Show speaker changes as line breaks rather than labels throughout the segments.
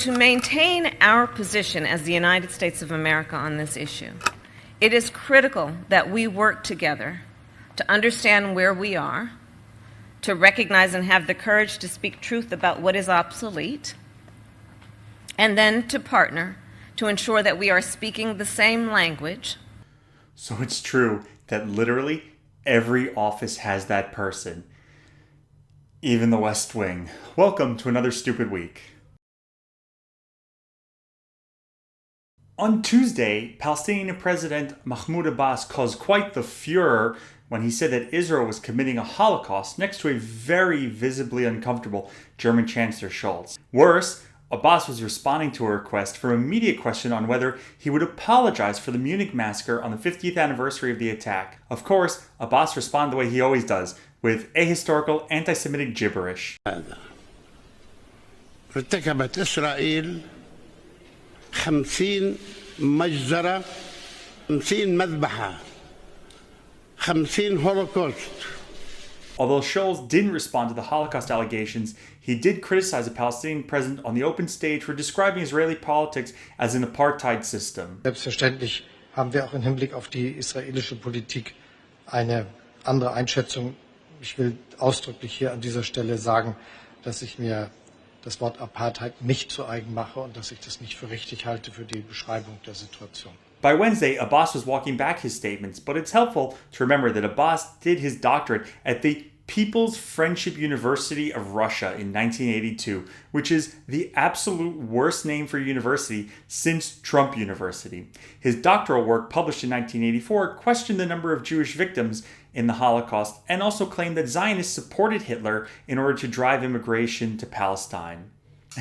to maintain our position as the United States of America on this issue, it is critical that we work together to understand where we are, to recognize and have the courage to speak truth about what is obsolete, and then to partner to ensure that we are speaking the same language.
So it's true that literally every office has that person. Even the West Wing. Welcome to another stupid week. On Tuesday, Palestinian President Mahmoud Abbas caused quite the furor when he said that Israel was committing a Holocaust next to a very visibly uncomfortable German Chancellor Scholz. Worse, Abbas was responding to a request from a media question on whether he would apologize for the Munich massacre on the 50th anniversary of the attack. Of course, Abbas responded the way he always does, with ahistorical anti-Semitic gibberish.
ارتكبت إسرائيل 50 مجزرة 50 مذبحة 50 Holocaust.
Although Scholz didn't respond to the Holocaust allegations, he did criticize the Palestinian president on the open stage for describing Israeli politics as an apartheid system.
Selbstverständlich haben wir auch im Hinblick auf die israelische Politik eine andere Einschätzung. Ich will ausdrücklich hier an dieser Stelle sagen, dass ich mir das Wort Apartheid nicht zu eigen mache und dass ich das nicht für richtig halte für die Beschreibung der Situation.
By Wednesday, Abbas was walking back his statements, but it's helpful to remember that Abbas did his doctorate at the People's Friendship University of Russia in 1982, which is the absolute worst name for a university since Trump University. His doctoral work, published in 1984, questioned the number of Jewish victims in the Holocaust and also claimed that Zionists supported Hitler in order to drive immigration to Palestine.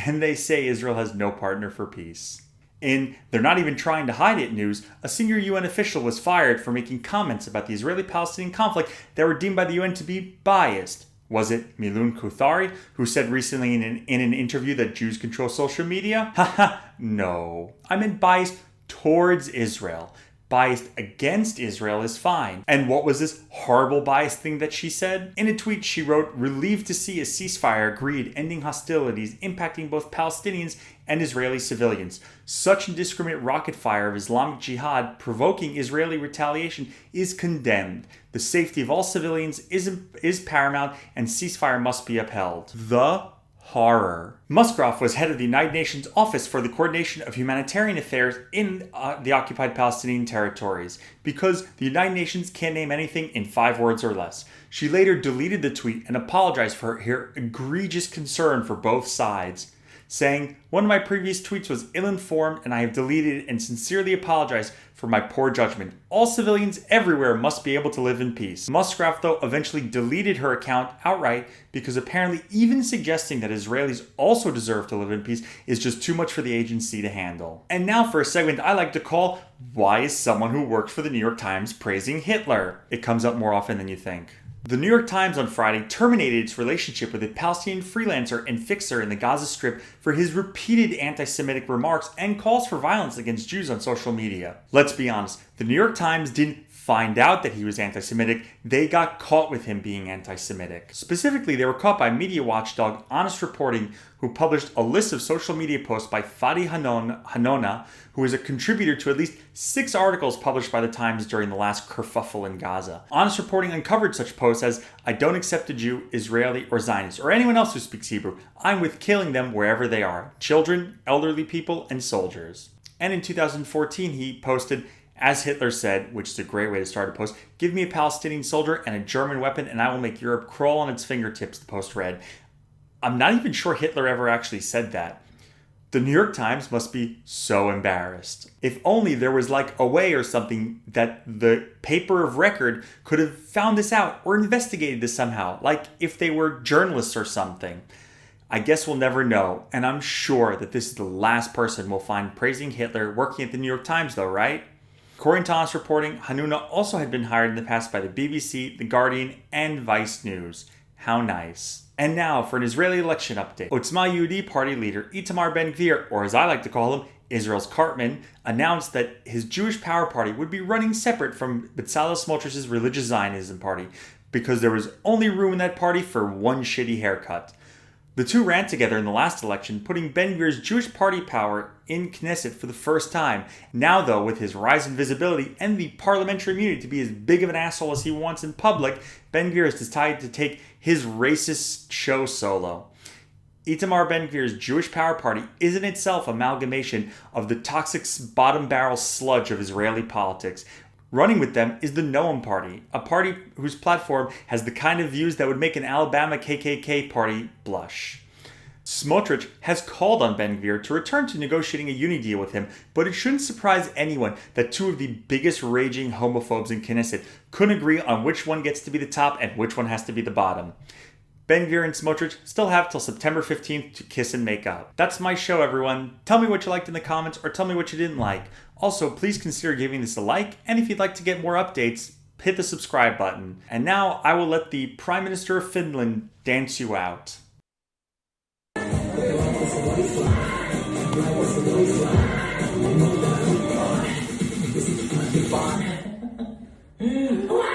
And they say Israel has no partner for peace. In "They're Not Even Trying to Hide It" news, a senior UN official was fired for making comments about the Israeli-Palestinian conflict that were deemed by the UN to be biased. Was it Milun Kuthari, who said recently in an interview that Jews control social media? Haha, no. I meant biased towards Israel. Biased against Israel is fine. And what was this horrible bias thing that she said? In a tweet, she wrote, "Relieved to see a ceasefire agreed ending hostilities impacting both Palestinians and Israeli civilians. Such indiscriminate rocket fire of Islamic Jihad provoking Israeli retaliation is condemned. The safety of all civilians is paramount and ceasefire must be upheld." The horror. Musgraf was head of the United Nations Office for the Coordination of Humanitarian Affairs in the occupied Palestinian territories, because the United Nations can't name anything in 5 words or less. She later deleted the tweet and apologized for her egregious concern for both sides, saying, "One of my previous tweets was ill-informed and I have deleted it and sincerely apologize for my poor judgment. All civilians everywhere must be able to live in peace." Musgraf, though, eventually deleted her account outright because apparently even suggesting that Israelis also deserve to live in peace is just too much for the agency to handle. And now for a segment I like to call, "Why is someone who works for the New York Times praising Hitler?" It comes up more often than you think. The New York Times on Friday terminated its relationship with a Palestinian freelancer and fixer in the Gaza Strip for his repeated anti-Semitic remarks and calls for violence against Jews on social media. Let's be honest, the New York Times didn't find out that he was anti-Semitic, they got caught with him being anti-Semitic. Specifically, they were caught by media watchdog Honest Reporting, who published a list of social media posts by Fadi Hanona, who is a contributor to at least 6 articles published by the Times during the last kerfuffle in Gaza. Honest Reporting uncovered such posts as, "I don't accept a Jew, Israeli, or Zionist, or anyone else who speaks Hebrew. I'm with killing them wherever they are. Children, elderly people, and soldiers." And in 2014, he posted, "As Hitler said," which is a great way to start a post, "Give me a Palestinian soldier and a German weapon and I will make Europe crawl on its fingertips," the post read. I'm not even sure Hitler ever actually said that. The New York Times must be so embarrassed. If only there was like a way or something that the paper of record could have found this out or investigated this somehow, like if they were journalists or something. I guess we'll never know, and I'm sure that this is the last person we'll find praising Hitler working at the New York Times though, right? According to Honest Reporting, Hanuna also had been hired in the past by the BBC, The Guardian, and Vice News. How nice. And now for an Israeli election update. Otzma Yehudi party leader Itamar Ben-Gvir, or as I like to call him, Israel's Cartman, announced that his Jewish Power Party would be running separate from Bezalel Smotritch's religious Zionism party because there was only room in that party for one shitty haircut. The two ran together in the last election, putting Ben-Gvir's Jewish party power in Knesset for the first time. Now, though, with his rise in visibility and the parliamentary immunity to be as big of an asshole as he wants in public, Ben-Gvir has decided to take his racist show solo. Itamar Ben-Gvir's Jewish Power Party is in itself an amalgamation of the toxic bottom-barrel sludge of Israeli politics. Running with them is the Noam Party, a party whose platform has the kind of views that would make an Alabama KKK party blush. Smotritch has called on Ben-Gvir to return to negotiating a uni deal with him, but it shouldn't surprise anyone that two of the biggest raging homophobes in Knesset couldn't agree on which one gets to be the top and which one has to be the bottom. Ben-Gvir and Smotritch still have till September 15th to kiss and make up. That's my show, everyone. Tell me what you liked in the comments or tell me what you didn't like. Also, please consider giving this a like, and if you'd like to get more updates, hit the subscribe button. And now I will let the Prime Minister of Finland dance you out.
Wow!